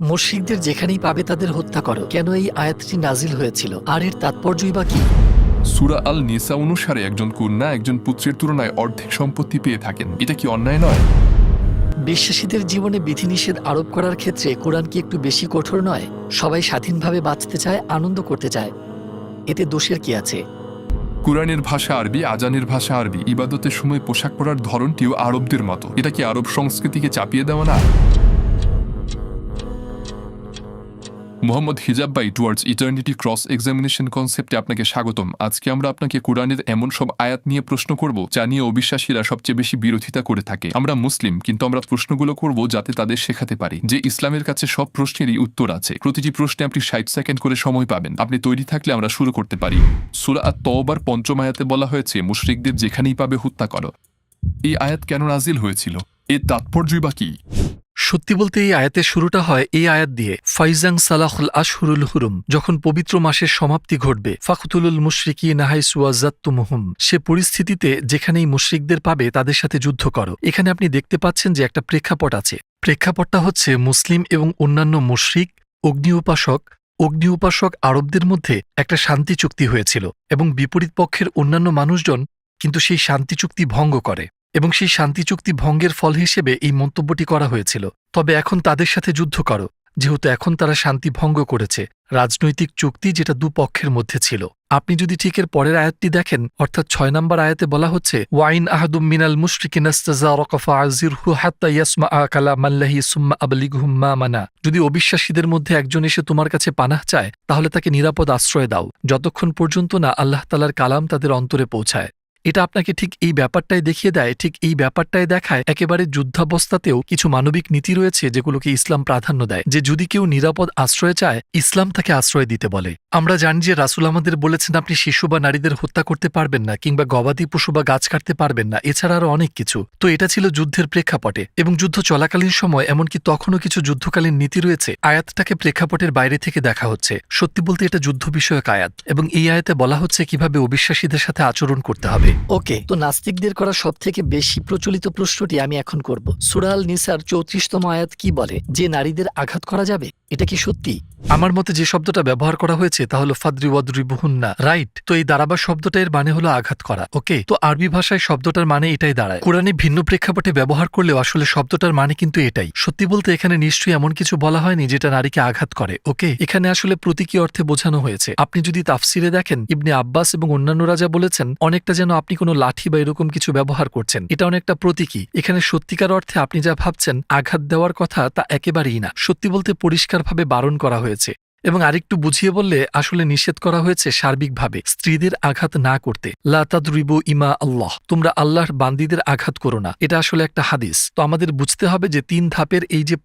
মুশরিকদের যেখানেই পাবে তাদের হত্যা করো। কেন এই আয়াতটি নাজিল হয়েছিল আর এর তাৎপর্যই বা কি? সূরা আল নিসা অনুসারে একজন কন্যা একজন পুত্রের তুলনায় অর্ধেক সম্পত্তি পেয়ে থাকেন। এটা কি অন্যায় নয়? বিশ্বাসীদের জীবনে বিধিনিষেধ আরোপ করার ক্ষেত্রে কোরআন কি একটু বেশি কঠোর নয়? সবাই স্বাধীনভাবে বাঁচতে চায়, আনন্দ করতে চায়, এতে দোষের কি আছে? কুরআনের ভাষা আরবি, আজানের ভাষা আরবি, ইবাদতের সময় পোশাক পরার ধরনটিও আরবদের মতো। এটা কি আরব সংস্কৃতিকে চাপিয়ে দেওয়া না? Mohammad Hijab by towards eternity cross examination কনসেপ্টে আপনাকে স্বাগতম। আজকে আমরা আপনাকে কোরআনের এমন সব আয়াত নিয়ে প্রশ্ন করব যা নিয়ে অবিশ্বাসীরা সবচেয়ে বেশি বিরোধিতা করে থাকে। আমরা মুসলিম, কিন্তু আমরা প্রশ্নগুলো করব যাতে তাদের শেখাতে পারি যে ইসলামের কাছে সব প্রশ্নেরই উত্তর আছে। প্রতিটি প্রশ্নে আপনি 60 সেকেন্ড করে সময় পাবেন। আপনি তৈরি থাকলে আমরা শুরু করতে পারি। সূরা আত-তওবার ৫ম আয়াতে বলা হয়েছে, মুশরিকদের যেখানেই পাবে হত্যা করো। এই আয়াত কেন নাজিল হয়েছিল? এর তাৎপর্যই বা কি? সত্যি বলতে এই আয়াতের শুরুটা হয় এই আয়াত দিয়ে, ফাইজাং সালাহুল আশহুরুল হুরুম, যখন পবিত্র মাসের সমাপ্তি ঘটবে, ফাকতুলুল মুশরিকিনা হাইসু ওয়াজাত্তুমুহুম, সে পরিস্থিতিতে যেখানেই মুশরিকদের পাবে তাদের সাথে যুদ্ধ করো। এখানে আপনি দেখতে পাচ্ছেন যে একটা প্রেক্ষাপট আছে। প্রেক্ষাপটটা হচ্ছে মুসলিম এবং অন্যান্য মুশরিক, অগ্নি উপাসক আরবদের মধ্যে একটা শান্তি চুক্তি হয়েছিল এবং বিপরীত পক্ষের অন্যান্য মানুষজন কিন্তু সেই শান্তি চুক্তি ভঙ্গ করে এবং সেই শান্তি চুক্তি ভঙ্গের ফল হিসেবে এই মন্তব্যটি করা হয়েছিল। তবে এখন তাদের সাথে যুদ্ধ করো, যেহেতু এখন তারা শান্তি ভঙ্গ করেছে, রাজনৈতিক চুক্তি যেটা দুপক্ষের মধ্যে ছিল। আপনি যদি ঠিক এর পরের আয়াতটি দেখেন, অর্থাৎ ৬ নম্বর আয়াতে বলা হচ্ছে, ওয়াইন আহাদুম মিনাল মুশরিকিনা ইস্তাজারাকা ফাআযিরহু হাত্তা ইয়াসমাআ কালামাল্লাহি সুম্মা আবলিগহু মা মানা, যদি অবিশ্বাসীদের মধ্যে একজন এসে তোমার কাছে পানাহ চায় তাহলে তাকে নিরাপদ আশ্রয় দাও, যতক্ষণ পর্যন্ত না আল্লাহ তাআলার কালাম তাদের অন্তরে পৌঁছায়। এটা আপনাকে ঠিক এই ব্যাপারটাই দেখিয়ে দেয়, ঠিক এই ব্যাপারটাই দেখায় একেবারে যুদ্ধাবস্থাতেও কিছু মানবিক নীতি রয়েছে যেগুলোকে ইসলাম প্রাধান্য দেয়, যে যদি কেউ নিরাপদ আশ্রয় চায় ইসলাম তাকে আশ্রয় দিতে বলে। আমরা জানি যে রাসূল আমাদের বলেছেন আপনি শিশু বা নারীদের হত্যা করতে পারবেন না, কিংবা গবাদি পশু বা গাছ কাটতে পারবেন না, এছাড়া আরও অনেক কিছু। তো এটা ছিল যুদ্ধের প্রেক্ষাপটে, এবং যুদ্ধ চলাকালীন সময় এমনকি তখনও কিছু যুদ্ধকালীন নীতি রয়েছে। আয়াতটাকে প্রেক্ষাপটের বাইরে থেকে দেখা হচ্ছে। সত্যি বলতে এটা যুদ্ধ বিষয়ক আয়াত, এবং এই আয়াতে বলা হচ্ছে কিভাবে অবিশ্বাসীদের সাথে আচরণ করতে হবে। ওকে, তো নাস্তিকদের করা সবথেকে বেশি প্রচলিত প্রশ্নটি আমি এখন করব। সূরা আল নিসার ৩৪তম আয়াত কি বলে? যে নারীদের আঘাত করা যাবে, এটা কি সত্যি? আমার মতে যে শব্দটা ব্যবহার করা হয়েছে তা হলো ফাদ্রি ওয়াদরিবুহুন্না, রাইট? তো এই দাঁড়াবার শব্দটা এর মানে হলো আঘাত করা। ওকে, তো আরবি ভাষায় শব্দটার মানে এটাই দাঁড়ায়। কোরআনে ভিন্ন প্রেক্ষাপটে ব্যবহার করলেও আসলে শব্দটার মানে কিন্তু এটাই। সত্যি বলতে এখানে নিশ্চয়ই এমন কিছু বলা হয়নি যেটা নারীকে আঘাত করে। ওকে, এখানে আসলে প্রতীকী অর্থে বোঝানো হয়েছে। আপনি যদি তাফসিরে দেখেন, ইবনে আব্বাস এবং অন্যান্যরা যা বলেছেন, অনেকটা যেন আপনি কোনো লাঠি বা এরকম কিছু ব্যবহার করছেন। এটা অনেকটা প্রতীকী। এখানে সত্যিকার অর্থে আপনি যা ভাবছেন আঘাত দেওয়ার কথা, তা একেবারেই না। সত্যি বলতে পরিষ্কারভাবে বারণ করা হয়েছে, এবং আরেকটু বুঝিয়ে বললে আসলে নিষেধ করা হয়েছে সার্বিকভাবে স্ত্রীদের আঘাত না করতে। লা তাদরিবু ইমা আল্লাহ, তোমরা আল্লাহর বান্দীদের আঘাত করো না। এটা আসলে একটা হাদিস। তো আমাদের বুঝতে হবে যে ৩ ধাপের এই যে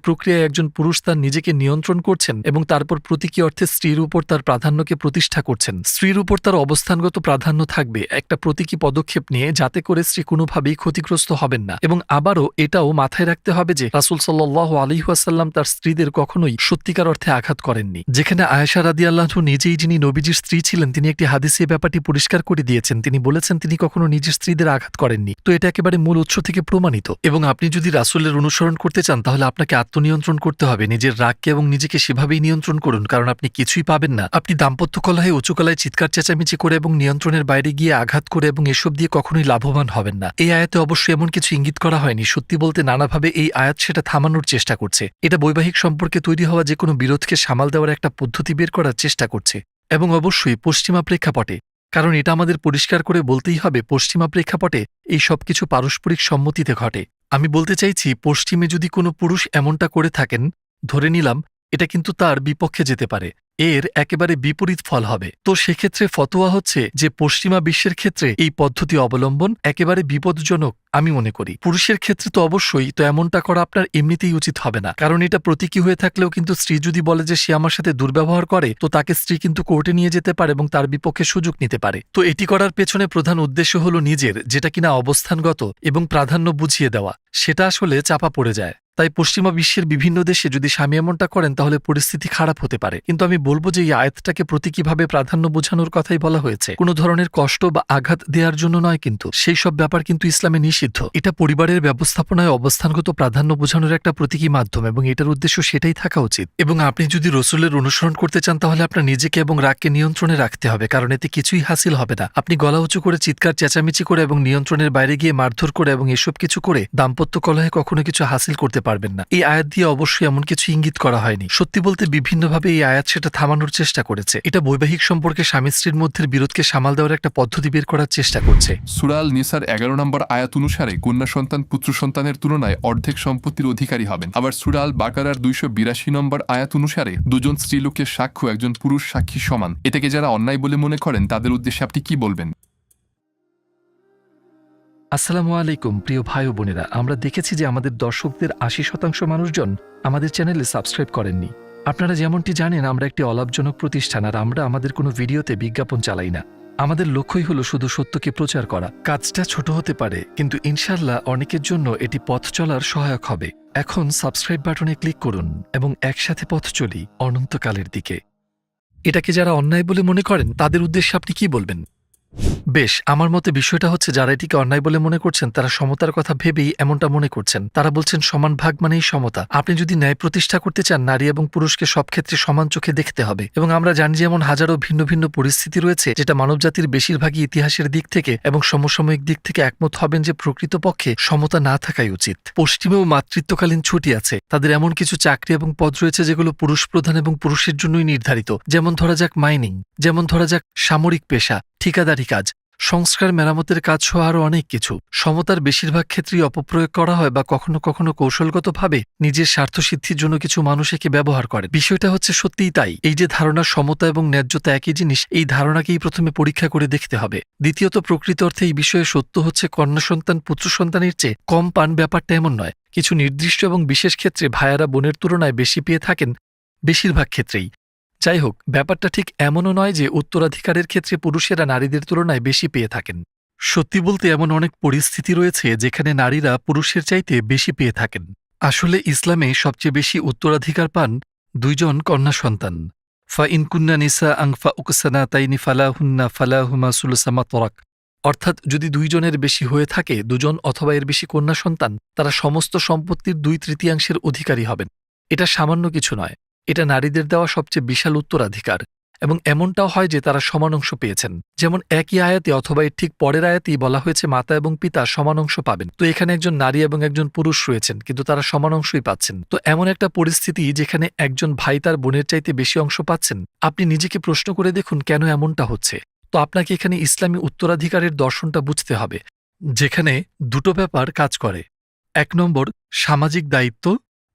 প্রক্রিয়ায় একজন পুরুষ তার নিজেকে নিয়ন্ত্রণ করছেন এবং তারপর প্রতীকী অর্থে স্ত্রীর উপর তার প্রাধান্যকে প্রতিষ্ঠা করছেন। স্ত্রীর উপর তার অবস্থানগত প্রাধান্য থাকবে একটা প্রতীকী পদক্ষেপ নিয়ে, যাতে করে স্ত্রী কোনোভাবেই ক্ষতিগ্রস্ত হবেন না। এবং আবারও এটাও মাথায় রাখতে হবে যে রাসূল সাল্লাল্লাহু আলাইহি ওয়াসাল্লাম তার স্ত্রীদের কখনোই সত্যিকার অর্থে আঘাত করেননি। যেখানে আয়েশা রাদিয়াল্লাহু নিজেই, যিনি নবীজির স্ত্রী ছিলেন, তিনি একটি হাদিসে ব্যাপারটি পরিষ্কার করে দিয়েছেন। তিনি বলেছেন তিনি কখনো নিজের স্ত্রীদের আঘাত করেননি। তো এটা একেবারে মূল উৎস থেকে প্রমাণিত। এবং আপনি যদি রাসূলের অনুসরণ করতে চান তাহলে আপনাকে আত্মনিয়ন্ত্রণ করতে হবে। নিজের রাগকে এবং নিজেকে সেভাবেই নিয়ন্ত্রণ করুন, কারণ আপনি কিছুই পাবেন না। আপনি দাম্পত্য কলহে উঁচু গলায় চিৎকার চেঁচামেচি করে এবং নিয়ন্ত্রণের বাইরে গিয়ে আঘাত করে এবং এসব দিয়ে কখনোই লাভবান হবেন না। এই আয়াতে অবশ্যই এমন কিছু ইঙ্গিত করা হয়নি। সত্যি বলতে নানাভাবে এই আয়াত সেটা থামানোর চেষ্টা করছে। এটা বৈবাহিক সম্পর্কে তৈরি হওয়া যে কোনো বিরোধকে সামাল দেওয়ার একটা পদ্ধতি বের করার চেষ্টা করছে, এবং অবশ্যই পশ্চিমা প্রেক্ষাপটে। কারণ এটা আমাদের পরিষ্কার করে বলতেই হবে, পশ্চিমা প্রেক্ষাপটে এই সবকিছু পারস্পরিক সম্মতিতে ঘটে। আমি বলতে চাইছি, পশ্চিমে যদি কোনো পুরুষ এমনটা করে থাকেন, ধরে নিলাম এটা কিন্তু তার বিপক্ষে যেতে পারে, এর একেবারে বিপরীত ফল হবে। তো সেক্ষেত্রে ফতোয়া হচ্ছে যে পশ্চিমা বিশ্বের ক্ষেত্রে এই পদ্ধতি অবলম্বন একেবারে বিপজ্জনক আমি মনে করি। পুরুষের ক্ষেত্রে তো অবশ্যই, তো এমনটা করা আপনার এমনিতেই উচিত হবে না। কারণ এটা প্রতীকী হয়ে থাকলেও কিন্তু স্ত্রী যদি বলে যে সে আমার সাথে দুর্ব্যবহার করে, তো তাকে স্ত্রী কিন্তু কোর্টে নিয়ে যেতে পারে এবং তার বিপক্ষে সুযোগ নিতে পারে। তো এটি করার পেছনে প্রধান উদ্দেশ্য হলো নিজের যেটা কিনা অবস্থানগত এবং প্রাধান্য বুঝিয়ে দেওয়া, সেটা আসলে চাপা পড়ে যায়। তাই পশ্চিমা বিশ্বের বিভিন্ন দেশে যদি স্বামী এমনটা করেন তাহলে পরিস্থিতি খারাপ হতে পারে। কিন্তু আমি বলবো যে এই আয়াতটাকে প্রতীকীভাবে প্রাধান্য বোঝানোর কথাই বলা হয়েছে, কোনো ধরনের কষ্ট বা আঘাত দেওয়ার জন্য নয়। কিন্তু সেই সব ব্যাপার কিন্তু ইসলামে নিষিদ্ধ। এটা পরিবারের ব্যবস্থাপনায় অবস্থানগত প্রাধান্য বোঝানোর একটা প্রতীকী মাধ্যম এবং এটার উদ্দেশ্য সেটাই থাকা উচিত। এবং আপনি যদি রসুলের অনুসরণ করতে চান তাহলে আপনার নিজেকে এবং রাগকে নিয়ন্ত্রণে রাখতে হবে, কারণ এতে কিছুই হাসিল হবে না। আপনি গলা উঁচু করে চিৎকার চেঁচামেচি করে এবং নিয়ন্ত্রণের বাইরে গিয়ে মারধর করে এবং এসব কিছু করে দাম্পত্য কলহে কখনো কিছু হাসিল করতে পারবেন না। এই আয়াত দিয়ে অবশ্যই এমন কিছু ইঙ্গিত করা হয়নি। সত্যি বলতে বিভিন্নভাবে এই আয়াত সেটা থামানোর চেষ্টা করেছে। এটা বৈবাহিক সম্পর্কে স্বামী স্ত্রীর মধ্যে বিরোধকে সামাল দেওয়ার একটা পদ্ধতি বের করার চেষ্টা করছে। সূরা আল নিসার 11 নম্বর আয়াত অনুসারে কন্যা সন্তান পুত্র সন্তানের তুলনায় অর্ধেক সম্পত্তির অধিকারী হবেন। আবার সূরা আল বাকারার 282 নম্বর আয়াত অনুসারে দুজন স্ত্রীলোকের সাক্ষ্য একজন পুরুষ সাক্ষী সমান। এটাকে যারা অন্যায় বলে মনে করেন তাদের উদ্দেশ্যে আপনি কি বলবেন? আসসালামু আলাইকুম প্রিয় ভাই ও বোনেরা, আমরা দেখেছি যে আমাদের দর্শকদের 80% মানুষজন আমাদের চ্যানেলে সাবস্ক্রাইব করেননি। আপনারা যেমনটি জানেন আমরা একটি অলাভজনক প্রতিষ্ঠান, আর আমরা আমাদের কোনো ভিডিওতে বিজ্ঞাপন চালাই না। আমাদের লক্ষ্যই হলো শুধু সত্যকে প্রচার করা। কাজটা ছোট হতে পারে, কিন্তু ইনশাল্লাহ অনেকের জন্য এটি পথ চলার সহায়ক হবে। এখন সাবস্ক্রাইব বাটনে ক্লিক করুন এবং একসাথে পথ চলি অনন্তকালের দিকে। এটাকে যারা অন্যায় বলে মনে করেন তাদের উদ্দেশ্যে আপনি কি বলবেন? বেশ, আমার মতে বিষয়টা হচ্ছে যারা এটিকে অন্যায় বলে মনে করছেন তারা সমতার কথা ভেবেই এমনটা মনে করছেন। তারা বলছেন সমান ভাগ মানেই সমতা। আপনি যদি ন্যায় প্রতিষ্ঠা করতে চান, নারী এবং পুরুষকে সব ক্ষেত্রে সমান চোখে দেখতে হবে। এবং আমরা জানি যে এমন হাজারো ভিন্ন ভিন্ন পরিস্থিতি রয়েছে যেটা মানবজাতির বেশিরভাগই ইতিহাসের দিক থেকে এবং সমসাময়িক দিক থেকে একমত হবেন যে প্রকৃতপক্ষে সমতা না থাকাই উচিত। পশ্চিমেও মাতৃত্বকালীন ছুটি আছে, তাদের এমন কিছু চাকরি এবং পদ রয়েছে যেগুলো পুরুষ প্রধান এবং পুরুষের জন্যই নির্ধারিত, যেমন ধরা যাক মাইনিং, যেমন ধরা যাক সামরিক পেশা, ঠিকাদারি কাজ, সংস্কার মেরামতের কাজ সহ আরও অনেক কিছু। সমতার বেশিরভাগ ক্ষেত্রেই অপপ্রয়োগ করা হয় বা কখনো কখনো কৌশলগতভাবে নিজের স্বার্থসিদ্ধির জন্য কিছু মানুষ একে ব্যবহার করে। বিষয়টা হচ্ছে সত্যিই তাই। এই যে ধারণা সমতা এবং ন্যায্যতা একই জিনিস, এই ধারণাকেই প্রথমে পরীক্ষা করে দেখতে হবে। দ্বিতীয়ত, প্রকৃত অর্থে এই বিষয়ে সত্য হচ্ছে কন্যা সন্তান পুত্র সন্তানের চেয়ে কম পান ব্যাপারটা এমন নয়। কিছু নির্দিষ্ট এবং বিশেষ ক্ষেত্রে ভাইয়ারা বোনের তুলনায় বেশি পেয়ে থাকেন, বেশিরভাগ ক্ষেত্রেই। যাই হোক, ব্যাপারটা ঠিক এমনও নয় যে উত্তরাধিকারের ক্ষেত্রে পুরুষেরা নারীদের তুলনায় বেশি পেয়ে থাকেন। সত্যি বলতে এমন অনেক পরিস্থিতি রয়েছে যেখানে নারীরা পুরুষের চাইতে বেশি পেয়ে থাকেন। আসলে ইসলামে সবচেয়ে বেশি উত্তরাধিকার পান 2 জন কন্যা সন্তান। ফা ইনকুন্না নিসা আংফা উকসানা তাইনি ফালাহুন্না ফালাহুমা সুলসামা তরাক। অর্থাৎ যদি 2 জনের বেশি হয়ে থাকে, 2 জন অথবা এর বেশি কন্যা সন্তান, তারা সমস্ত সম্পত্তির 2/3 অধিকারী হবেন। এটা সামান্য কিছু নয়, এটা নারীদের দেওয়া সবচেয়ে বিশাল উত্তরাধিকার। এবং এমনটাও হয় যে তারা সমান অংশ পেয়েছেন। যেমন একই আয়াতে অথবা এর ঠিক পরের আয়াতেই বলা হয়েছে মাতা এবং পিতা সমান অংশ পাবেন। তো এখানে একজন নারী এবং একজন পুরুষ রয়েছেন, কিন্তু তারা সমান অংশই পাচ্ছেন। তো এমন একটা পরিস্থিতি যেখানে একজন ভাই তার বোনের চাইতে বেশি অংশ পাচ্ছেন, আপনি নিজেকে প্রশ্ন করে দেখুন কেন এমনটা হচ্ছে। তো আপনাকে এখানে ইসলামী উত্তরাধিকারের দর্শনটা বুঝতে হবে, যেখানে 2টো ব্যাপার কাজ করে। 1 নম্বর সামাজিক দায়িত্ব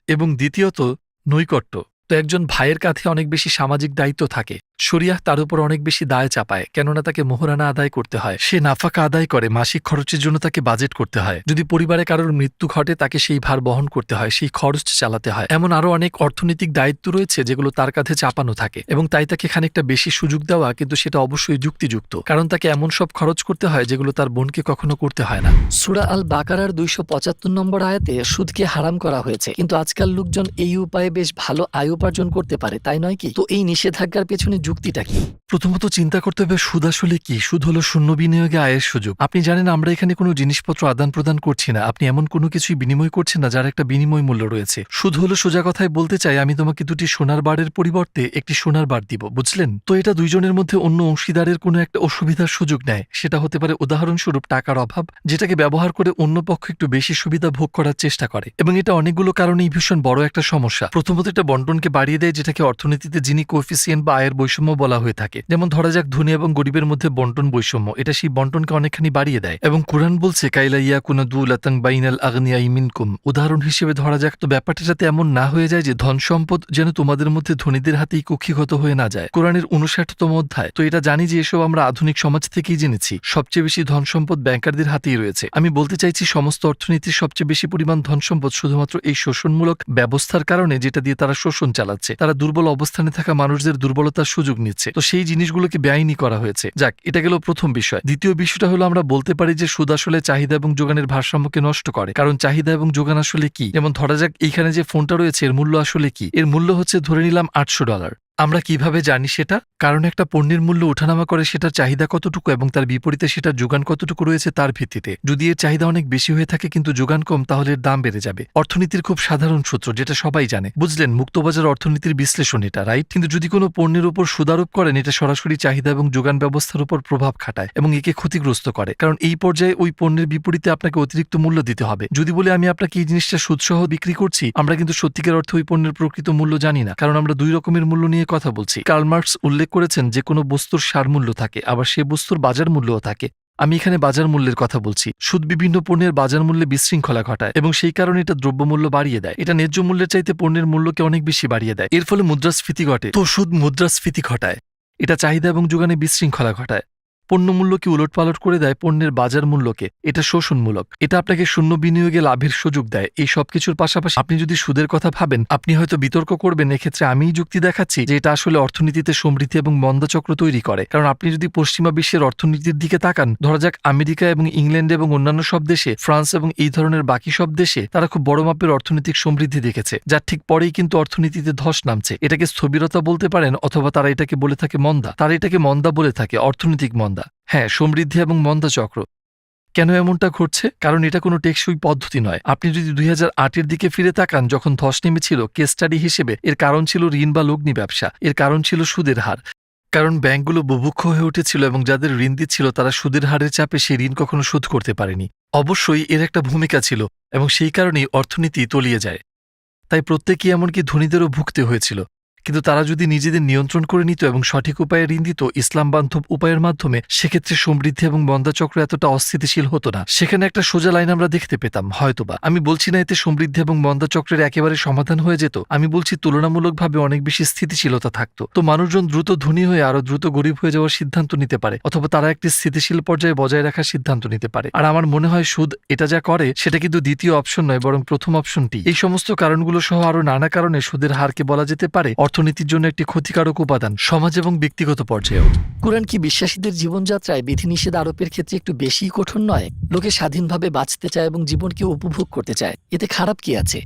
এবং দ্বিতীয়ত নৈকট্য। তো একজন ভাইয়ের কাঁধে অনেক বেশি সামাজিক দায়িত্ব থাকে, শরিয়াহ তার উপর অনেক বেশি দায় চাপায়, কেননা তাকে মোহরানা আদায় করতে হয়, সে নাফাকা আদায় করে, মাসিক খরচের জন্য তাকে বাজেট করতে হয়, যদি পরিবারে কারোর মৃত্যু ঘটে তাকে সেই ভার বহন করতে হয়, সেই খরচ চালাতে হয়। এমন আরও অনেক অর্থনৈতিক দায়িত্ব রয়েছে যেগুলো তার কাঁধে চাপানো থাকে, এবং তাই তাকে খানিকটা বেশি সুযোগ দেওয়া, কিন্তু সেটা অবশ্যই যুক্তিযুক্ত, কারণ তাকে এমন সব খরচ করতে হয় যেগুলো তার বোনকে কখনো করতে হয় না। সূরা আল বাকারার 275 নম্বর আয়াতে সুদকে হারাম করা হয়েছে, কিন্তু আজকাল লোকজন এই উপায়ে বেশ ভালো আয় উপার্জন করতে পারে, তাই নয় কি? তো এই নিষেধাজ্ঞার পেছনে যুক্তিটা কি? প্রথমত চিন্তা করতে হবে সুদ আসলে কি। সুদ হলো শূন্য বিনিয়োগে আয়ের সুযোগ। আপনি জানেন আমরা এখানে কোনো জিনিসপত্র আদান প্রদান করছি না, আপনি এমন কোনো কিছুই বিনিময় করছেন না যার একটা বিনিময় মূল্য রয়েছে। সুদ হলো, সোজা কথায় বলতে চাই, আমি তোমাকে 2টি সোনার বারের পরিবর্তে একটি সোনার বার দিব, বুঝলেন? তো এটা 2 জনের মধ্যে অন্য অংশীদারের কোনো একটা অসুবিধার সুযোগ নেয়। সেটা হতে পারে উদাহরণস্বরূপ টাকার অভাব, যেটাকে ব্যবহার করে অন্য পক্ষ একটু বেশি সুবিধা ভোগ করার চেষ্টা করে, এবং এটা অনেকগুলো কারণেই ভীষণ বড় একটা সমস্যা। প্রথমত এটা বন্টনকে বাড়িয়ে দেয়, যেটাকে অর্থনীতিতে জিনি কোএফিসিয়েন্ট বা আয়ের বৈষম্য বলা হয়ে থাকে। যেমন ধরা যাক ধনী এবং গরিবের মধ্যে বন্টন বৈষম্য, এটা সেই বন্টনকে অনেকখানি বাড়িয়ে দেয়। এবং কুরআন বলছে কাইলা ইয়াকুনা দুলাতান বাইনাল আগনিয়াই মিনকুম। উদাহরণ হিসেবে ধরা যাক, তো ব্যাপারটা যাতে এমন না হয়ে যায় যে ধন সম্পদ যেন তোমাদের মধ্যে ধনীদের হাতেই কুক্ষিগত হয়ে না যায়। কোরআনের 59তম অধ্যায়। তো এটা জানি যে এসব আমরা আধুনিক সমাজ থেকেই জেনেছি, সবচেয়ে বেশি ধন সম্পদ ব্যাংকারদের হাতেই রয়েছে। আমি বলতে চাইছি সমস্ত অর্থনীতির সবচেয়ে বেশি পরিমাণ ধন সম্পদ শুধুমাত্র এই শোষণমূলক ব্যবস্থার কারণে, যেটা দিয়ে তারা শোষণ চালাচ্ছে। তারা দুর্বল অবস্থানে থাকা মানুষদের দুর্বলতার সুযোগ সুযোগ নিচ্ছে, তো সেই জিনিসগুলোকে বেআইনি করা হয়েছে। যাক, এটা গেল প্রথম বিষয়। দ্বিতীয় বিষয়টা হলো আমরা বলতে পারি যে সুদ আসলে চাহিদা এবং যোগানের ভারসাম্যকে নষ্ট করে। কারণ চাহিদা এবং যোগান আসলে কি? যেমন ধরা যাক এইখানে যে ফোনটা রয়েছে এর মূল্য আসলে কি? এর মূল্য হচ্ছে ধরে নিলাম $800। আমরা কিভাবে জানি সেটা? কারণ একটা পণ্যের মূল্য ওঠানামা করে সেটার চাহিদা কতটুকু এবং তার বিপরীতে সেটার যোগান কতটুকু রয়েছে তার ভিত্তিতে। যদি এর চাহিদা অনেক বেশি হয়ে থাকে কিন্তু যোগান কম, তাহলে এর দাম বেড়ে যাবে। অর্থনীতির খুব সাধারণ সূত্র, যেটা সবাই জানে। বুঝলেন, মুক্তবাজার অর্থনীতির বিশ্লেষণ এটা, রাইট? কিন্তু যদি কোনো পণ্যের উপর সুদারোপ করেন, এটা সরাসরি চাহিদা এবং যোগান ব্যবস্থার উপর প্রভাব খাটায় এবং একে ক্ষতিগ্রস্ত করে। কারণ এই পর্যায়ে ওই পণ্যের বিপরীতে আপনাকে অতিরিক্ত মূল্য দিতে হবে। যদি বলে আমি আপনাকে এই জিনিসটা সুদসহ বিক্রি করছি, আমরা কিন্তু সত্যিকার অর্থে ওই পণ্যের প্রকৃত মূল্য জানি না, কারণ আমরা দুই রকমের মূল্য নিয়ে কথা বলছি। কার্ল মার্কস উল্লেখ করেছেন যে কোনো বস্তুর সারমূল্য থাকে, আবার সে বস্তুর বাজার মূল্যও থাকে। আমি এখানে বাজার মূল্যের কথা বলছি। সুদ বিভিন্ন পণ্যের বাজার মূল্যে বিশৃঙ্খলা ঘটায় এবং সেই কারণে এটা দ্রব্যমূল্য বাড়িয়ে দেয়। এটা ন্যায্য মূল্যের চাইতে পণ্যের মূল্যকে অনেক বেশি বাড়িয়ে দেয়। এর ফলে মুদ্রাস্ফীতি ঘটে। তো সুদ মুদ্রাস্ফীতি ঘটায়। এটা চাহিদা এবং যোগানে বিশৃঙ্খলা ঘটায়। পণ্য মূল্যকে উলটপালট করে দেয় পণ্যের বাজার মূল্যকে। এটা শোষণমূলক। এটা আপনাকে শূন্য বিনিয়োগে লাভের সুযোগ দেয়। এই সবকিছুর পাশাপাশি আপনি যদি সুদের কথা ভাবেন, আপনি হয়তো বিতর্ক করবেন, এক্ষেত্রে আমিই যুক্তি দেখাচ্ছি যে এটা আসলে অর্থনীতিতে সমৃদ্ধি এবং মন্দাচক্র তৈরি করে। কারণ আপনি যদি পশ্চিমা বিশ্বের অর্থনীতির দিকে তাকান, ধরা যাক আমেরিকা এবং ইংল্যান্ড এবং অন্যান্য সব দেশে, ফ্রান্স এবং এই ধরনের বাকি সব দেশে তারা খুব বড় মাপের অর্থনৈতিক সমৃদ্ধি দেখেছে, যার ঠিক পরেই কিন্তু অর্থনীতিতে ধস নামছে। এটাকে স্থবিরতা বলতে পারেন, অথবা তারা এটাকে বলে থাকে মন্দা। তারা এটাকে মন্দা বলে থাকে, অর্থনৈতিক মন্দা। হ্যাঁ, সমৃদ্ধি এবং মন্দা চক্র। কেন এমনটা ঘটছে? কারণ এটা কোনো টেকসই পদ্ধতি নয়। আপনি যদি 2008-এর দিকে ফিরে তাকান, যখন ধস নেমেছিল, কেস স্টাডি হিসেবে এর কারণ ছিল ঋণ বা লগ্নি ব্যবসা। এর কারণ ছিল সুদের হার। কারণ ব্যাংকগুলো বুভুক্ষ হয়ে উঠেছিল এবং যাদের ঋণ দিচ্ছিল তারা সুদের হারের চাপে সেই ঋণ কখনো শোধ করতে পারেনি। অবশ্যই এর একটা ভূমিকা ছিল এবং সেই কারণেই অর্থনীতি তলিয়ে যায়। তাই প্রত্যেকেই এমনকি ধনীদেরও ভুগতে হয়েছিল। কিন্তু তারা যদি নিজেদের নিয়ন্ত্রণ করে নিত এবং সঠিক উপায়ে ঋণ দিত, ইসলাম বান্ধব উপায়ের মাধ্যমে, সেক্ষেত্রে সমৃদ্ধি এবং মন্দাচক্র এতটা অস্থিতিশীল হতো না। সেখানে একটা সোজা লাইন আমরা দেখতে পেতাম হয়তোবা। আমি বলছি না এতে সমৃদ্ধি এবং মন্দাচক্রের একেবারে সমাধান হয়ে যেত। আমি বলছি তুলনামূলকভাবে অনেক বেশি স্থিতিশীলতা থাকতো। তো মানুষজন দ্রুত ধনী হয়ে আরো দ্রুত গরিব হয়ে যাওয়ার সিদ্ধান্ত নিতে পারে, অথবা তারা একটি স্থিতিশীল পর্যায়ে বজায় রাখার সিদ্ধান্ত নিতে পারে। আর আমার মনে হয় সুদ এটা যা করে সেটা কিন্তু দ্বিতীয় অপশন নয়, বরং প্রথম অপশনটি। এই সমস্ত কারণগুলো সহ আরো নানা কারণে সুদের হারকে বলা যেতে পারে অর্থনীতির জন্য একটি ক্ষতিকারক উপাদান, সমাজ এবং ব্যক্তিগত পর্যায়েও। কোরআন কি বিশ্বাসীদের জীবনযাত্রায় বিধিনিষেধ আরোপের ক্ষেত্রে একটু বেশি কঠোর নয়? লোকে স্বাধীনভাবে বাঁচতে চায় এবং জীবনকে উপভোগ করতে চায়, এতে খারাপ কি আছে?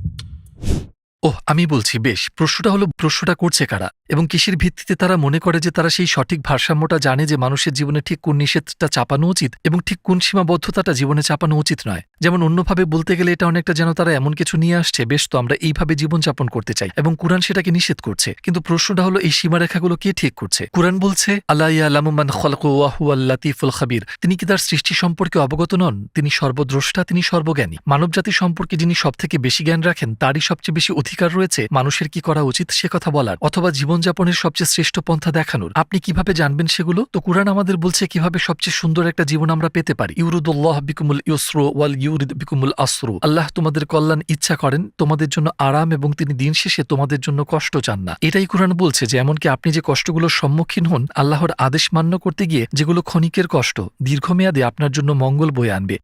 আমি বলছি, বেশ, প্রশ্নটা হলো প্রশ্নটা করছে কারা এবং কিসের ভিত্তিতে তারা মনে করে যে তারা সেই সঠিক ভারসাম্যটা জানে যে মানুষের জীবনে ঠিক কোন নিষেধটা চাপানো উচিত এবং ঠিক কোন সীমাবদ্ধতাটা জীবনে চাপানো উচিত নয়। যেমন অন্যভাবে বলতে গেলে এটা অনেকটা যেন তারা এমন কিছু নিয়ে আসছে, বেশ তো আমরা এইভাবে জীবনযাপন করতে চাই এবং কুরআন সেটাকে নিষেধ করছে। কিন্তু প্রশ্নটা হলো এই সীমারেখাগুলো কে ঠিক করছে? কুরআন বলছে আল্লাহ ইয়ালামু মান খালাকা ওয়া হুয়াল লাতীফুল খাবীর। তিনি কি তার সৃষ্টি সম্পর্কে অবগত নন? তিনি সর্বদ্রষ্টা, তিনি সর্বজ্ঞানী। মানবজাতি সম্পর্কে যিনি সবথেকে বেশি জ্ঞান রাখেন, তারই সবচেয়ে বেশি অধিকার রয়েছে মানুষের কি করা উচিত সে কথা বলার, অথবা জীবনযাপনের সবচেয়ে শ্রেষ্ঠ পন্থা দেখানোর। আপনি কিভাবে জানবেন সেগুলো? তো কুরআন আমাদের বলছে কিভাবে সবচেয়ে সুন্দর একটা জীবন আমরা পেতে পারি। ইউরিদুল্লাহ বিকুমুল ইউসরা ওয়াল ইউরিদ বিকুমুল আসরা। আল্লাহ তোমাদের কল্যাণ ইচ্ছা করেন, তোমাদের জন্য আরাম, এবং তিনি দিন শেষে তোমাদের জন্য কষ্ট চান না। এটাই কুরআন বলছে যে এমনকি আপনি যে কষ্টগুলোর সম্মুখীন হন, আল্লাহর আদেশ মান্য করতে গিয়ে, যেগুলো ক্ষণিকের কষ্ট, দীর্ঘমেয়াদে আপনার জন্য মঙ্গল বয়ে আনবে,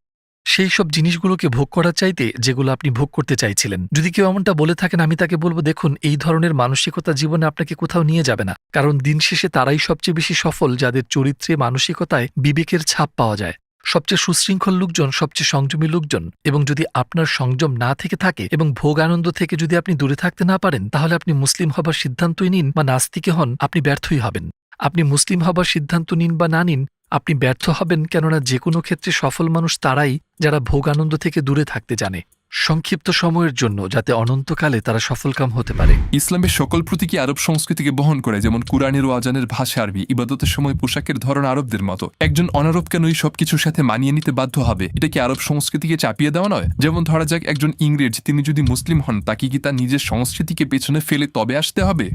সেই সব জিনিসগুলোকে ভোগ করার চাইতে যেগুলো আপনি ভোগ করতে চাইছিলেন। যদি কেউ এমনটা বলে থাকেন, আমি তাকে বলবো, দেখুন, এই ধরনের মানসিকতা জীবনে আপনাকে কোথাও নিয়ে যাবে না। কারণ দিন শেষে তারাই সবচেয়ে বেশি সফল যাদের চরিত্রে, মানসিকতায় বিবেকের ছাপ পাওয়া যায়। সবচেয়ে সুশৃঙ্খল লোকজন, সবচেয়ে সংযমী লোকজন। এবং যদি আপনার সংযম না থেকে থাকে এবং ভোগ আনন্দ থেকে যদি আপনি দূরে থাকতে না পারেন, তাহলে আপনি মুসলিম হবার সিদ্ধান্তই নিন বা নাস্তিকে হন, আপনি ব্যর্থই হবেন। আপনি মুসলিম হবার সিদ্ধান্ত নিন বা না নিন, আপনি ব্যর্থ হবেন। কেননা যে কোনো ক্ষেত্রে সফল মানুষ তারাই যারা ভোগ আনন্দ থেকে দূরে থাকতে জানে, সংক্ষিপ্ত সময়ের জন্য, যাতে অনন্তকালে তারা সফলকাম হতে পারে। ইসলামের সকল প্রতীকী আরব সংস্কৃতিকে বহন করে, যেমন কুরআনের ও আজানের ভাষা আরবি, ইবাদতের সময় পোশাকের ধরন আরবদের মতো। একজন অনারব কেন এই সবকিছুর সাথে মানিয়ে নিতে বাধ্য হবে? এটা কি আরব সংস্কৃতিকে চাপিয়ে দেওয়া নয়? যেমন ধরা যাক একজন ইংরেজ, তিনি যদি মুসলিম হন, তাকে কি তার নিজের সংস্কৃতিকে পেছনে ফেলে তবে আসতে হবে?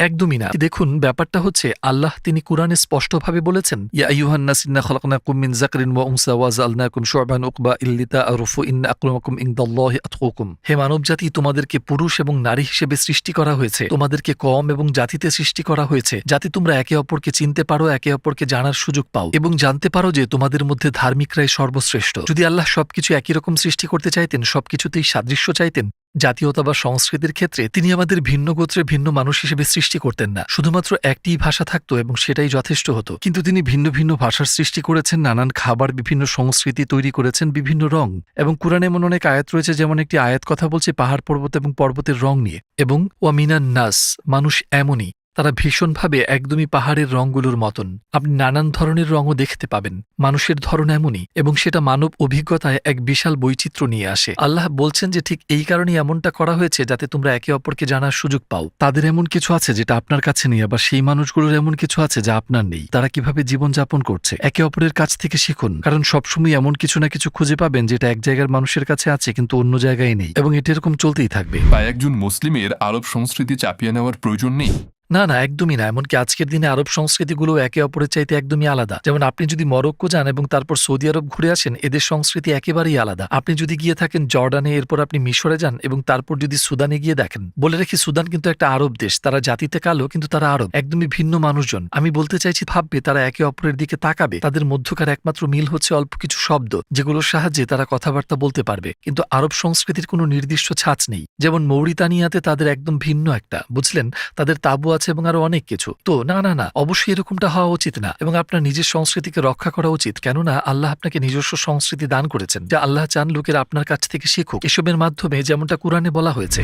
একদমই না। দেখুন, ব্যাপারটা হচ্ছে আল্লাহ তিনি কুরআনে স্পষ্টভাবে বলেছেন, ইয়া আইয়ুহান নাস ইন্না খালাকনাকুম মিন যাকরিন ওয়া উনসা ওয়া জাআলনাকুম শু'বান ওয়া লিতাআরাফু ইন্না আকরামাকুম ইনদাল্লাহি আতকাকুম। হে মানবজাতি, তোমাদেরকে পুরুষ এবং নারী হিসেবে সৃষ্টি করা হয়েছে, তোমাদেরকে কওম এবং জাতিতে সৃষ্টি করা হয়েছে, যাতে তোমরা একে অপরকে চিনতে পারো, একে অপরকে জানার সুযোগ পাও এবং জানতে পারো যে তোমাদের মধ্যে ধার্মিকরাই সর্বশ্রেষ্ঠ। যদি আল্লাহ সবকিছু একই রকম সৃষ্টি করতে চাইতেন, সবকিছুতেই সাদৃশ্য চাইতেন, জাতীয়তা বা সংস্কৃতির ক্ষেত্রে তিনি আমাদের ভিন্ন গোত্রে ভিন্ন মানুষ হিসেবে সৃষ্টি করতেন না। শুধুমাত্র একটিই ভাষা থাকতো এবং সেটাই যথেষ্ট হতো। কিন্তু তিনি ভিন্ন ভিন্ন ভাষার সৃষ্টি করেছেন, নানান খাবার, বিভিন্ন সংস্কৃতি তৈরি করেছেন, বিভিন্ন রং। এবং কুরআনে এমন অনেক আয়াত রয়েছে, যেমন একটি আয়াত কথা বলছে পাহাড় পর্বত এবং পর্বতের রং নিয়ে। এবং ওয়া মিনান নাস, মানুষ এমনই, তারা ভীষণভাবে একদমই পাহাড়ের রঙগুলোর মতন। আপনি নানান ধরনের রঙও দেখতে পাবেন। মানুষের ধরন এমনই, এবং সেটা মানব অভিজ্ঞতায় এক বিশাল বৈচিত্র্য নিয়ে আসে। আল্লাহ বলছেন যে ঠিক এই কারণেই এমনটা করা হয়েছে, যাতে তোমরা একে অপরকে জানার সুযোগ পাও। তাদের এমন কিছু আছে যেটা আপনার কাছে নেই, আবার সেই মানুষগুলোর এমন কিছু আছে যা আপনার নেই। তারা কিভাবে জীবনযাপন করছে, একে অপরের কাছ থেকে শিখুন। কারণ সবসময় এমন কিছু না কিছু খুঁজে পাবেন যেটা এক জায়গার মানুষের কাছে আছে কিন্তু অন্য জায়গায় নেই, এবং এটা এরকম চলতেই থাকবে। বা একজন মুসলিমের আরব সংস্কৃতি চাপিয়ে নেওয়ার প্রয়োজন নেই। না না, একদমই না। এমনকি আজকের দিনে আরব সংস্কৃতিগুলো একে অপরের চাইতে একদমই আলাদা। যেমন আপনি যদি মরক্কো যান এবং তারপর সৌদি আরব ঘুরে আসেন, এদের সংস্কৃতি একেবারেই আলাদা। আপনি যদি গিয়ে থাকেন জর্ডানে, এরপর আপনি মিশরে যান এবং তারপর যদি সুদানে গিয়ে দেখেন, বলে রেখি সুদান কিন্তু একটা আরব দেশ। তারা জাতিতে কালো কিন্তু তারা আরব, একদমই ভিন্ন মানুষজন। আমি বলতে চাইছি, ভাববে তারা একে অপরের দিকে তাকাবে, তাদের মধ্যকার একমাত্র মিল হচ্ছে অল্প কিছু শব্দ, যেগুলোর সাহায্যে তারা কথাবার্তা বলতে পারবে। কিন্তু আরব সংস্কৃতির কোনো নির্দিষ্ট ছাঁচ নেই। যেমন মৌরিতানিয়াতে তাদের একদম ভিন্ন একটা, বুঝলেন, তাদের তাবু আছে এবং আরো অনেক কিছু। তো না না না, অবশ্যই এরকমটা হওয়া উচিত না, এবং আপনার নিজের সংস্কৃতিকে রক্ষা করা উচিত। কেননা আল্লাহ আপনাকে নিজস্ব সংস্কৃতি দান করেছেন, যা আল্লাহ চান লোকেরা আপনার কাছ থেকে শিখুক। এসবের মাধ্যমে যেমনটা কুরআনে বলা হয়েছে।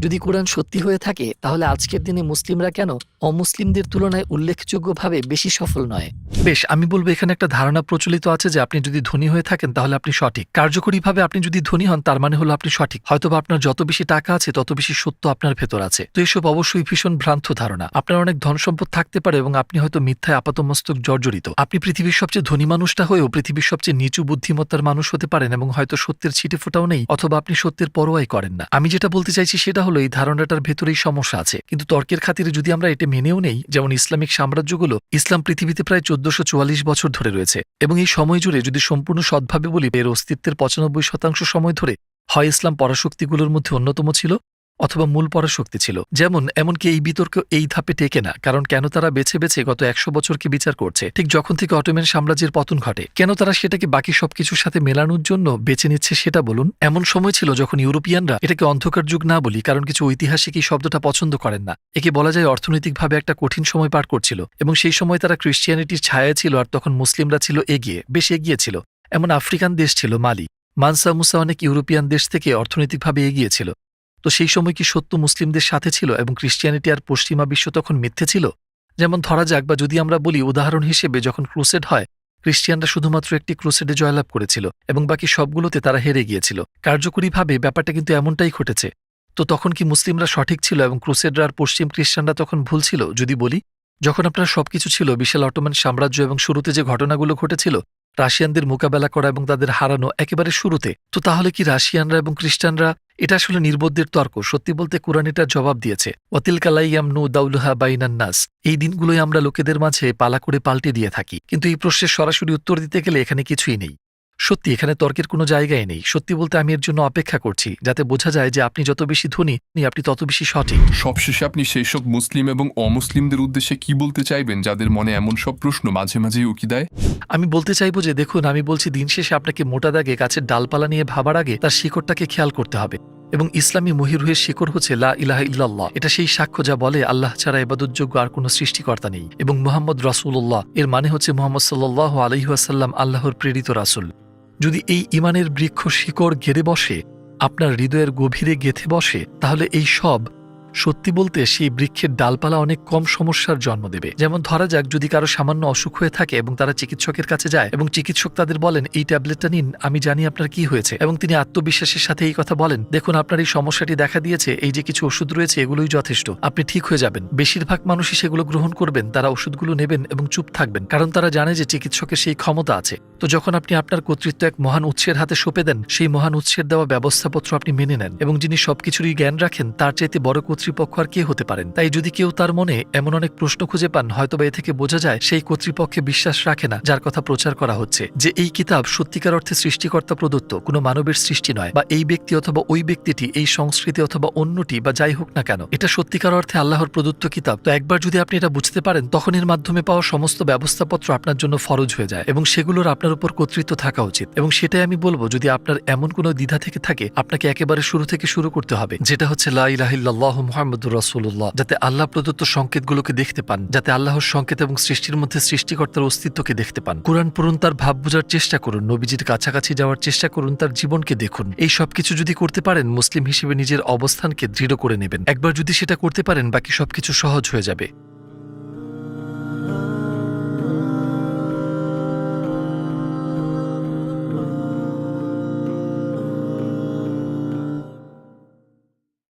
যদি কোরআন সত্যি হয়ে থাকে, তাহলে আজকের দিনে মুসলিমরা কেন অমুসলিমদের তুলনায় উল্লেখযোগ্যভাবে বেশি সফল নয়? বেশ, আমি বলবো এখানে একটা ধারণা প্রচলিত আছে যে আপনি যদি ধনী হয়ে থাকেন তাহলে আপনি সঠিক। কার্যকরীভাবে আপনি যদি ধনী হন তার মানে হলো আপনি সঠিক। হয়তোবা আপনার যত বেশি টাকা আছে তত বেশি সত্য আপনার ভেতর আছে। তো এসব অবশ্যই ভীষণ ভ্রান্ত ধারণা। আপনার অনেক ধন সম্পদ থাকতে পারে এবং আপনি হয়তো মিথ্যায় আপাতমস্তক জর্জরিত। আপনি পৃথিবীর সবচেয়ে ধনী মানুষটা হয়েও পৃথিবীর সবচেয়ে নিচু বুদ্ধিমত্তার মানুষ হতে পারেন, এবং হয়তো সত্যের ছিটে ফোটাও নেই, অথবা আপনি সত্যের পরোয়াই করেন না। আমি যেটা বলতে চাইছি সেটা হলো এই ধারণাটার ভেতরেই সমস্যা আছে। কিন্তু তর্কের খাতিরে যদি আমরা এটা মেনেও নেই, যেমন ইসলামিক সাম্রাজ্যগুলো, ইসলাম পৃথিবীতে প্রায় 1444 বছর ধরে রয়েছে, এবং এই সময় জুড়ে যদি সম্পূর্ণ সৎভাবে বলি, এর অস্তিত্বের 95% সময় ধরে হয় ইসলাম পরাশক্তিগুলোর মধ্যে অন্যতম ছিল, অথবা মূল পরাশক্তি ছিল। যেমন এমনকি এই বিতর্ক এই ধাপে টেকে না, কারণ কেন তারা বেছে বেছে গত 100 বছরকে বিচার করছে, ঠিক যখন থেকে অটোম্যান সাম্রাজ্যের পতন ঘটে। কেন তারা সেটাকে বাকি সবকিছুর সাথে মেলানোর জন্য বেছে নিচ্ছে সেটা বলুন। এমন সময় ছিল যখন ইউরোপিয়ানরা এটাকে অন্ধকার যুগ না বলি, কারণ কিছু ঐতিহাসিক এই শব্দটা পছন্দ করেন না। একে বলা যায় অর্থনৈতিকভাবে একটা কঠিন সময় পার করছিল, এবং সেই সময় তারা ক্রিশ্চিয়ানিটির ছায়া ছিল, আর তখন মুসলিমরা ছিল এগিয়ে, বেশ এগিয়ে ছিল। এমন আফ্রিকান দেশ ছিল মালি, মানসা মুসা অনেক ইউরোপিয়ান দেশ থেকে অর্থনৈতিকভাবে এগিয়ে ছিল। তো সেই সময় কি সত্য মুসলিমদের সাথে ছিল এবং ক্রিশ্চিয়ানিটি আর পশ্চিমা বিশ্ব তখন মিথ্যে ছিল? যেমন ধরা যাক, বা যদি আমরা বলি উদাহরণ হিসেবে, যখন ক্রুসেড হয়, ক্রিশ্চিয়ানরা শুধুমাত্র একটি ক্রুসেডে জয়লাভ করেছিল এবং বাকি সবগুলোতে তারা হেরে গিয়েছিল। কার্যকরীভাবে ব্যাপারটা কিন্তু এমনটাই ঘটেছে। তো তখন কি মুসলিমরা সঠিক ছিল এবং ক্রুসেডরা আর পশ্চিম খ্রিস্টানরা তখন ভুল ছিল? যদি বলি, যখন আপনার সবকিছু ছিল, বিশাল অটোমান সাম্রাজ্য, এবং শুরুতে যে ঘটনাগুলো ঘটেছিল, রাশিয়ানদের মোকাবেলা করা এবং তাদের হারানো একেবারে শুরুতে, তো তাহলে কি রাশিয়ানরা এবং খ্রিস্টানরা? এটা আসলে নির্বোধদের তর্ক। সত্যি বলতে কুরআন এটার জবাব দিয়েছে, ওয়াতিল কালাইয়াম নু দাউলুহা বাইনান নাস। এই দিনগুলোই আমরা লোকেদের মাঝে পালা করে পাল্টে দিয়ে থাকি। কিন্তু এই প্রশ্নের সরাসরি উত্তর দিতে গেলে এখানে কিছুই নেই। সত্যি এখানে তর্কের কোনো জায়গায় নেই। সত্যি বলতে আমি এর জন্য অপেক্ষা করছি, যাতে বোঝা যায় যে আপনি যত বেশি ধনী আপনি তত বেশি সঠিক। সবশেষে আপনি সেই সব মুসলিম এবং অমুসলিমদের উদ্দেশ্যে কি বলতে চাইবেন যাদের মনে এমন সব প্রশ্ন মাঝে মাঝেই উকি দেয়? আমি বলতে চাইবো যে দেখুন, আমি বলছি দিন শেষে আপনাকে মোটা দাগে গাছের ডালপালা নিয়ে ভাবার আগে তার শিকড়টাকে খেয়াল করতে হবে। এবং ইসলামী মহিরুহের শিকড় হচ্ছে লা ইলাহা ইল্লাল্লাহ। এটা সেই সাক্ষ্য যা বলে আল্লাহ ছাড়া ইবাদতযোগ্য আর কোনো সৃষ্টিকর্তা নেই, এবং মুহাম্মদ রাসূলুল্লাহ, এর মানে হচ্ছে মুহাম্মদ সাল্লাল্লাহু আলাইহি ওয়াসাল্লাম আল্লাহর প্রেরিত রাসূল। যদি এই ঈমানের বৃক্ষ শিকড় গেড়ে বসে, আপনার হৃদয়ের গভীরে গেঁথে বসে, তাহলে এই সব সত্যি বলতে সেই বৃক্ষের ডালপালা অনেক কম সমস্যার জন্ম দেবে। যেমন ধরা যাক, যদি কারো সামান্য অসুখ হয়ে থাকে এবং তারা চিকিৎসকের কাছে যায় এবং চিকিৎসক তাদের বলেন এই ট্যাবলেটটা নিন, আমি জানি আপনার কি হয়েছে, এবং তিনি আত্মবিশ্বাসের সাথে এই কথা বলেন, দেখুন আপনার এই সমস্যাটি দেখা দিয়েছে, এই যে কিছু ওষুধ রয়েছে এগুলোই যথেষ্ট, আপনি ঠিক হয়ে যাবেন। বেশিরভাগ মানুষই সেগুলো গ্রহণ করবেন, তারা ওষুধগুলো নেবেন এবং চুপ থাকবেন, কারণ তারা জানে যে চিকিৎসকের সেই ক্ষমতা আছে। তো যখন আপনি আপনার কর্তৃত্ব এক মহান উৎসের হাতে সঁপে দেন, সেই মহান উৎসের দেওয়া ব্যবস্থাপত্র আপনি মেনে নেন, এবং যিনি সবকিছুরই জ্ঞান রাখেন তার চাইতে বড় কর্তৃত্ব কর্তৃপক্ষ আর কে হতে পারেন? তাই যদি কেউ তার মনে এমন অনেক প্রশ্ন খুঁজে পান, হয়তোবা এ থেকে বোঝা যায় সেই কর্তৃপক্ষে বিশ্বাস রাখে না যার কথা প্রচার করা হচ্ছে, যে এই কিতাব সত্যিকার অর্থে সৃষ্টিকর্তা প্রদত্ত, কোনো মানবের সৃষ্টি নয়, বা এই ব্যক্তি অথবা ওই ব্যক্তিটি, এই সংস্কৃতি অথবা অন্যটি বা যাই হোক না কেন, এটা সত্যিকার অর্থে আল্লাহর প্রদত্ত কিতাব। তো একবার যদি আপনি এটা বুঝতে পারেন, তখন এর মাধ্যমে পাওয়া সমস্ত ব্যবস্থাপত্র আপনার জন্য ফরজ হয়ে যায় এবং সেগুলোর আপনার উপর কর্তৃত্ব থাকা উচিত। এবং সেটাই আমি বলবো, যদি আপনার এমন কোনো দ্বিধা থেকে থাকে, আপনাকে একেবারে শুরু থেকে শুরু করতে হবে, যেটা হচ্ছে লা ইলাহা ইল্লাল্লাহু মুহাম্মাদুর রাসূলুল্লাহ, যাতে আল্লাহ প্রদত্ত সংকেতগুলোকে দেখতে পান, যাতে আল্লাহর সংকেত এবং সৃষ্টির মধ্যে সৃষ্টিকর্তার অস্তিত্বকে দেখতে পান। কুরআন পড়ুন, তার ভাব বোঝার চেষ্টা করুন, নবীজির কাছাকাছি যাওয়ার চেষ্টা করুন, তার জীবনকে দেখুন। এই সবকিছু যদি করতে পারেন, মুসলিম হিসেবে নিজের অবস্থানকে দৃঢ় করে নেবেন। একবার যদি সেটা করতে পারেন, বাকি সবকিছু সহজ হয়ে যাবে।